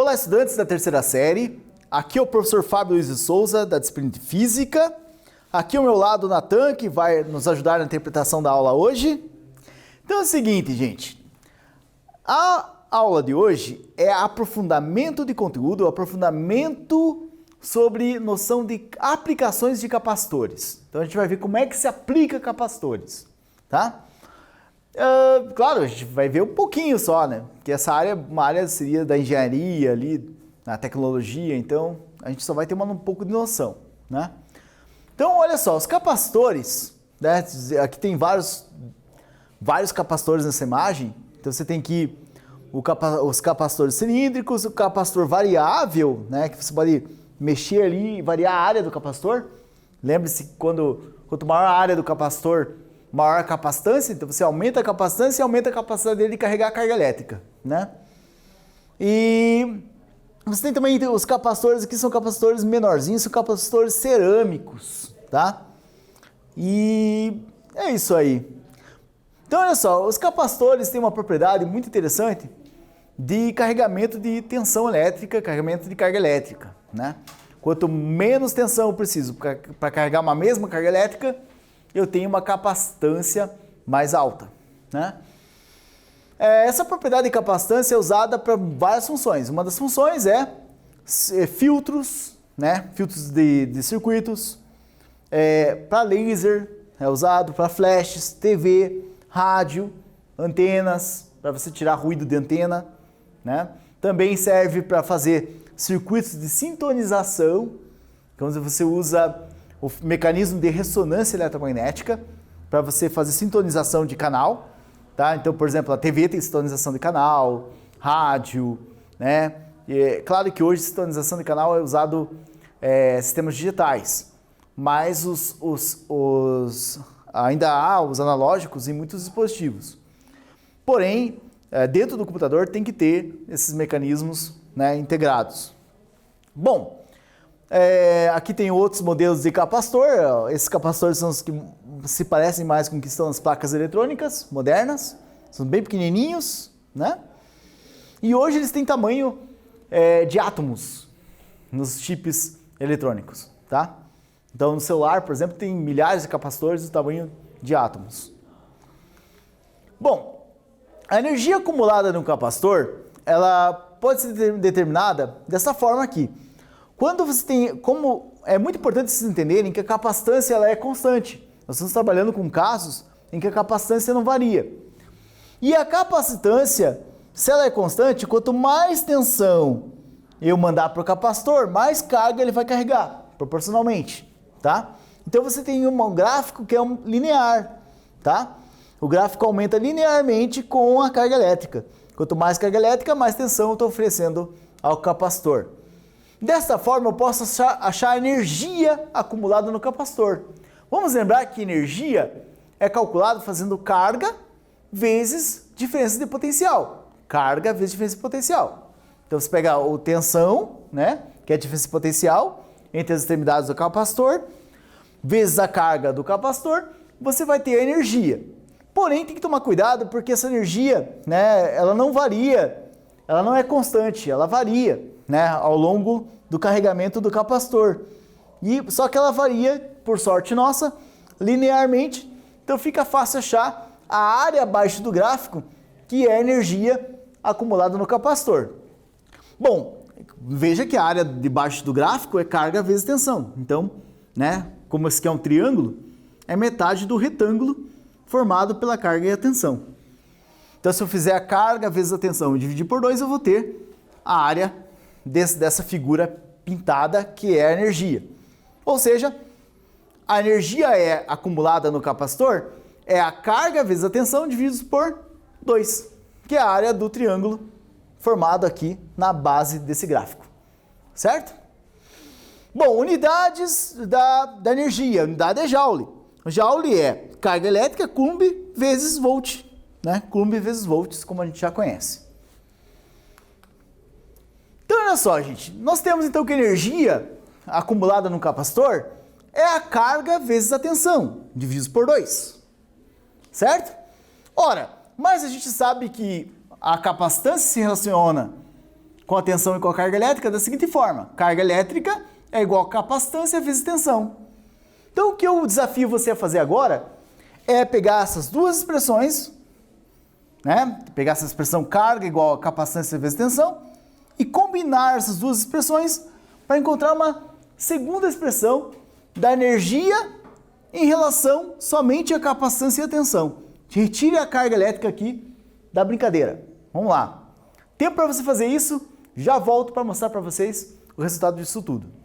Olá, estudantes da terceira série. Aqui é o professor Fábio Luiz de Souza, da disciplina de Física. Aqui ao meu lado o Natan, que vai nos ajudar na interpretação da aula hoje. Então é o seguinte, gente. A aula de hoje é aprofundamento de conteúdo, aprofundamento sobre noção de aplicações de capacitores. Então a gente vai ver como é que se aplica capacitores, tá? Claro, a gente vai ver um pouquinho só, né? Porque essa área, uma área seria da engenharia ali, na tecnologia, então a gente só vai ter um pouco de noção, né? Então, olha só, os capacitores, né? Aqui tem vários capacitores nessa imagem. Então você tem aqui os capacitores cilíndricos, o capacitor variável, né? Que você pode mexer ali e variar a área do capacitor. Lembre-se que quanto maior a área do capacitor, maior a capacitância, então você aumenta a capacitância e aumenta a capacidade dele de carregar a carga elétrica, né? E você tem também os capacitores, aqui são capacitores menorzinhos, são capacitores cerâmicos, tá? E é isso aí. Então, olha só, os capacitores têm uma propriedade muito interessante de carregamento de tensão elétrica, carregamento de carga elétrica, né? Quanto menos tensão eu preciso para carregar uma mesma carga elétrica, eu tenho uma capacitância mais alta, né? Essa propriedade de capacitância é usada para várias funções. Uma das funções é filtros, né? Filtros de circuitos, para laser, é usado para flashes, TV, rádio, antenas, para você tirar ruído de antena, né? Também serve para fazer circuitos de sintonização, então você usa o mecanismo de ressonância eletromagnética para você fazer sintonização de canal, tá? Então, por exemplo, a TV tem sintonização de canal, rádio, né? E claro que hoje sintonização de canal é usado sistemas digitais, mas ainda há os analógicos em muitos dispositivos. Porém, dentro do computador tem que ter esses mecanismos, né, integrados. Bom, aqui tem outros modelos de capacitor. Esses capacitores são os que se parecem mais com o que estão nas placas eletrônicas modernas. São bem pequenininhos, né? E hoje eles têm tamanho de átomos nos chips eletrônicos, tá? Então no celular, por exemplo, tem milhares de capacitores do tamanho de átomos. Bom, a energia acumulada num capacitor, ela pode ser determinada dessa forma aqui. Quando você tem, como é muito importante vocês entenderem que a capacitância ela é constante. Nós estamos trabalhando com casos em que a capacitância não varia. E a capacitância, se ela é constante, quanto mais tensão eu mandar para o capacitor, mais carga ele vai carregar, proporcionalmente, tá? Então você tem um gráfico que é linear, tá? O gráfico aumenta linearmente com a carga elétrica. Quanto mais carga elétrica, mais tensão eu estou oferecendo ao capacitor. Dessa forma, eu posso achar energia acumulada no capacitor. Vamos lembrar que energia é calculado fazendo carga vezes diferença de potencial. Carga vezes diferença de potencial. Então, você pega a tensão, né, que é a diferença de potencial entre as extremidades do capacitor, vezes a carga do capacitor, você vai ter a energia. Porém, tem que tomar cuidado porque essa energia, né, ela não varia, ela não é constante, ela varia, né, ao longo do carregamento do capacitor. Só que ela varia, por sorte nossa, linearmente. Então fica fácil achar a área abaixo do gráfico, que é a energia acumulada no capacitor. Bom, veja que a área debaixo do gráfico é carga vezes tensão. Então, né, como esse aqui é um triângulo, é metade do retângulo formado pela carga e a tensão. Então, se eu fizer a carga vezes a tensão e dividir por 2, eu vou ter a área dessa figura pintada, que é a energia. Ou seja, a energia acumulada no capacitor é a carga vezes a tensão divididos por 2, que é a área do triângulo formado aqui na base desse gráfico. Certo? Bom, unidades da energia. Unidade é Joule. Joule é carga elétrica, Coulomb vezes volt, né? Coulomb vezes volts, como a gente já conhece. Então, olha só, gente. Nós temos então que a energia acumulada no capacitor é a carga vezes a tensão, dividido por 2. Certo? Ora, mas a gente sabe que a capacitância se relaciona com a tensão e com a carga elétrica da seguinte forma. Carga elétrica é igual a capacitância vezes tensão. Então o que eu desafio você a fazer agora é pegar essas duas expressões, né? Pegar essa expressão carga igual a capacitância vezes tensão e combinar essas duas expressões para encontrar uma segunda expressão da energia em relação somente à capacitância e à tensão. Retire a carga elétrica aqui da brincadeira. Vamos lá. Tempo para você fazer isso, já volto para mostrar para vocês o resultado disso tudo.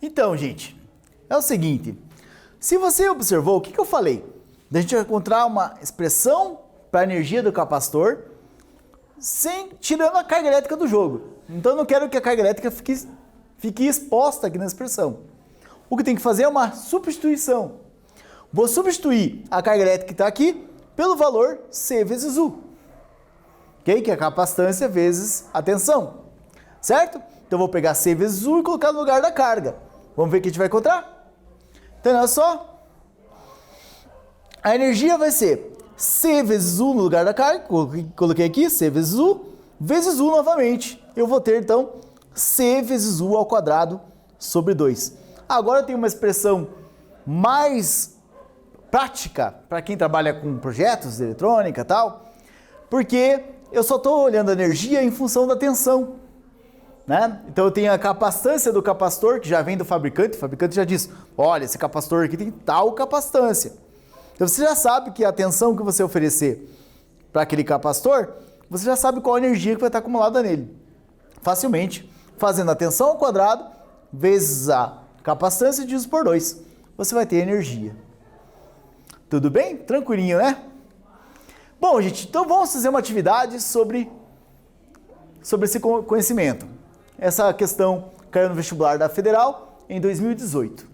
Então, gente, é o seguinte, se você observou, o que eu falei? Da gente encontrar uma expressão para a energia do capacitor, tirando a carga elétrica do jogo. Então eu não quero que a carga elétrica fique exposta aqui na expressão. O que tem que fazer é uma substituição. Vou substituir a carga elétrica que está aqui pelo valor C vezes U. ok? Que é a capacitância vezes a tensão, certo? Então eu vou pegar C vezes U e colocar no lugar da carga. Vamos ver o que a gente vai encontrar? Então olha só, a energia vai ser C vezes U no lugar da carga, coloquei aqui C vezes U novamente. Eu vou ter então C vezes U ao quadrado sobre 2. Agora eu tenho uma expressão mais prática para quem trabalha com projetos de eletrônica e tal, porque eu só estou olhando a energia em função da tensão, né? Então eu tenho a capacitância do capacitor, que já vem do fabricante, o fabricante já diz, olha, esse capacitor aqui tem tal capacitância. Então você já sabe que a tensão que você oferecer para aquele capacitor, você já sabe qual a energia que vai estar acumulada nele. Facilmente, fazendo a tensão ao quadrado vezes a capacitância dividido por 2, você vai ter energia. Tudo bem? Tranquilinho, né? Bom, gente, então vamos fazer uma atividade sobre esse conhecimento. Essa questão caiu no vestibular da Federal em 2018.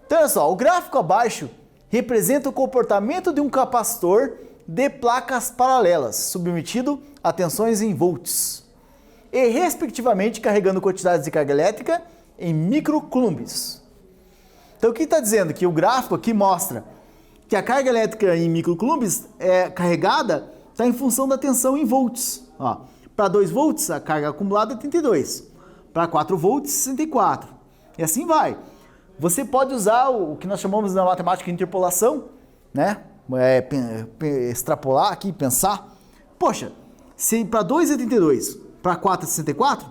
Então, olha só, o gráfico abaixo representa o comportamento de um capacitor de placas paralelas, submetido a tensões em volts, e respectivamente carregando quantidades de carga elétrica em microcoulombs. Então, o que está dizendo? Que o gráfico aqui mostra que a carga elétrica em microcoulombs é carregada, está em função da tensão em volts. Para 2 volts, a carga acumulada é 32. Para 4 volts, 64. E assim vai. Você pode usar o que nós chamamos na matemática de interpolação, né? Extrapolar aqui, pensar. Poxa, se para 2 é 32, para 4 é 64,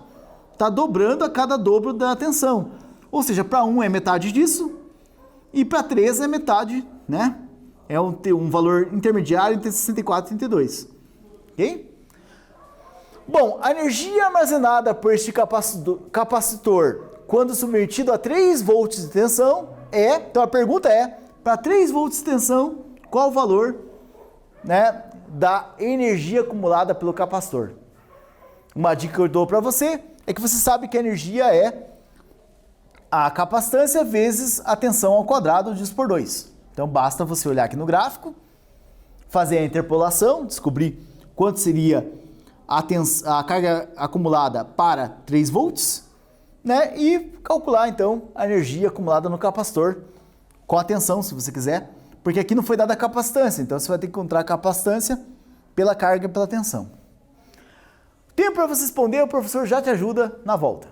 está dobrando a cada dobro da tensão. Ou seja, para 1 é metade disso e para 3 é metade, né? É um valor intermediário entre 64 e 32. Ok? Bom, a energia armazenada por este capacitor quando submetido a 3 volts de tensão então a pergunta é, para 3 volts de tensão, qual o valor, né, da energia acumulada pelo capacitor? Uma dica que eu dou para você é que você sabe que a energia é a capacitância vezes a tensão ao quadrado dividido por 2. Então basta você olhar aqui no gráfico, fazer a interpolação, descobrir quanto seria a carga acumulada para 3 volts, né? E calcular então a energia acumulada no capacitor com a tensão, se você quiser, porque aqui não foi dada a capacitância, então você vai ter que encontrar a capacitância pela carga e pela tensão. Tempo para você responder, o professor já te ajuda na volta.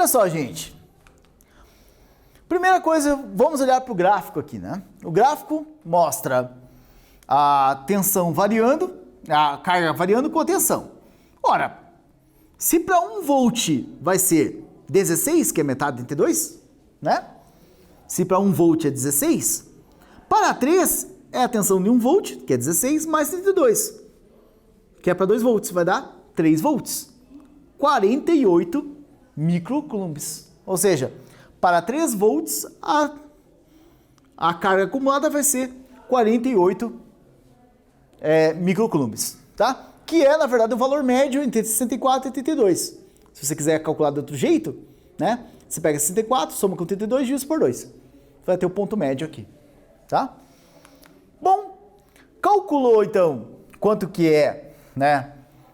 olha só, gente. Primeira coisa, vamos olhar para o gráfico aqui, né? O gráfico mostra a tensão variando, a carga variando com a tensão. Ora, se para 1 volt vai ser 16, que é metade de 32, né? Se para 1 volt é 16, para 3 é a tensão de 1 volt, que é 16, mais 32, que é para 2 volts, vai dar 3 volts. 48 microcoulombs. Ou seja, para 3 volts, a carga acumulada vai ser 48 microcoulombs, tá? Que é, na verdade, o valor médio entre 64 e 82. Se você quiser calcular de outro jeito, né? Você pega 64, soma com 32 e divide por 2. Vai ter o ponto médio aqui, tá? Bom, calculou, então, quanto que é, né,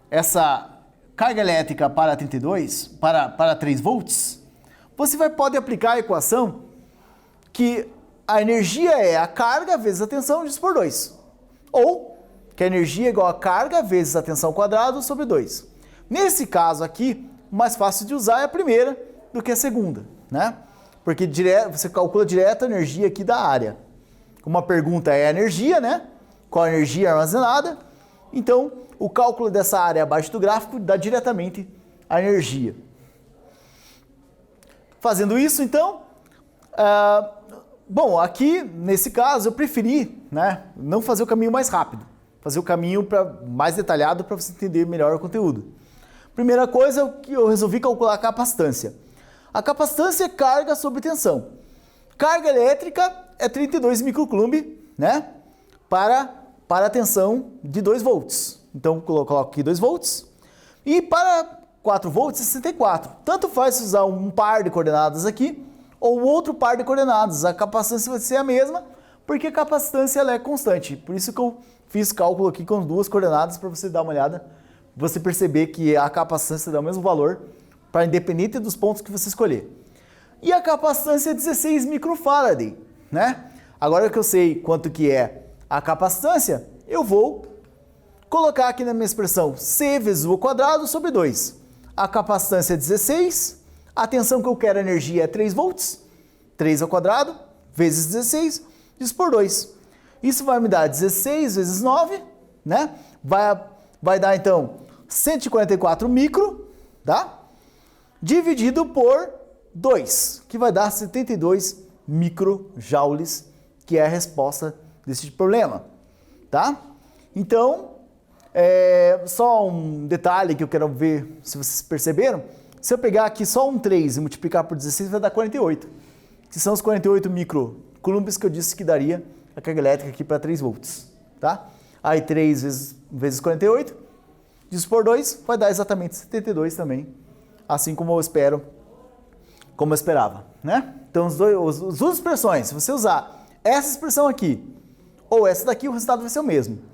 essa carga elétrica para 32, para 3 volts, você pode aplicar a equação que a energia é a carga vezes a tensão dividido por 2. Ou que a energia é igual a carga vezes a tensão ao quadrado sobre 2. Nesse caso aqui, o mais fácil de usar é a primeira do que a segunda, né? Porque você calcula direto a energia aqui da área. Uma pergunta é a energia, né? Qual a energia armazenada? Então, o cálculo dessa área abaixo do gráfico dá diretamente a energia. Fazendo isso, então, bom, aqui, nesse caso, eu preferi, né, não fazer o caminho mais rápido, fazer o caminho mais detalhado para você entender melhor o conteúdo. Primeira coisa que eu resolvi calcular a capacitância. A capacitância é carga sobre tensão. Carga elétrica é 32 microcoulomb, né, para a tensão de 2 volts. Então, eu coloco aqui 2 volts. E para 4 volts, 64. Tanto faz se usar um par de coordenadas aqui ou outro par de coordenadas. A capacitância vai ser a mesma, porque a capacitância ela é constante. Por isso que eu fiz cálculo aqui com 2 coordenadas para você dar uma olhada, você perceber que a capacitância dá o mesmo valor para independente dos pontos que você escolher. E a capacitância é 16 microfarad, né? Agora que eu sei quanto que é a capacitância, eu vou colocar aqui na minha expressão C vezes U ao quadrado sobre 2. A capacitância é 16, a tensão que eu quero a energia é 3 volts, 3 ao quadrado, vezes 16, dividido por 2. Isso vai me dar 16 vezes 9, né? Vai dar, então, 144 micro, tá? Dividido por 2, que vai dar 72 microjoules, que é a resposta desse problema, tá? Então, só um detalhe que eu quero ver se vocês perceberam. Se eu pegar aqui só um 3 e multiplicar por 16, vai dar 48. Que são os 48 microcoulombs que eu disse que daria a carga elétrica aqui para 3 volts, tá? Aí 3 vezes 48, dividido por 2, vai dar exatamente 72 também, assim como eu esperava, né? Então, as duas expressões, se você usar essa expressão aqui ou essa daqui, o resultado vai ser o mesmo.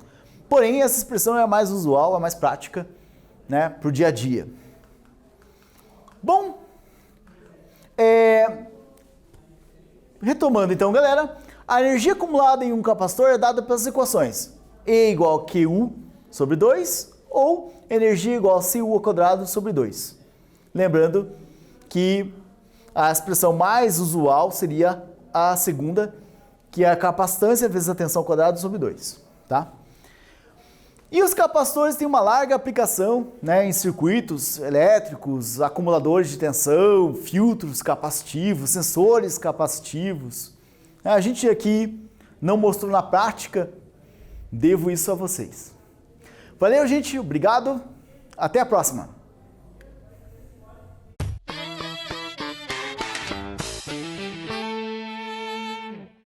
Porém, essa expressão é a mais usual, a mais prática, né, para o dia a dia. Bom, retomando então, galera, a energia acumulada em um capacitor é dada pelas equações E igual a QU sobre 2 ou energia igual a CU ao quadrado sobre 2. Lembrando que a expressão mais usual seria a segunda, que é a capacitância vezes a tensão ao quadrado sobre 2, tá? E os capacitores têm uma larga aplicação, né, em circuitos elétricos, acumuladores de tensão, filtros capacitivos, sensores capacitivos. A gente aqui não mostrou na prática, devo isso a vocês. Valeu, gente, obrigado, até a próxima!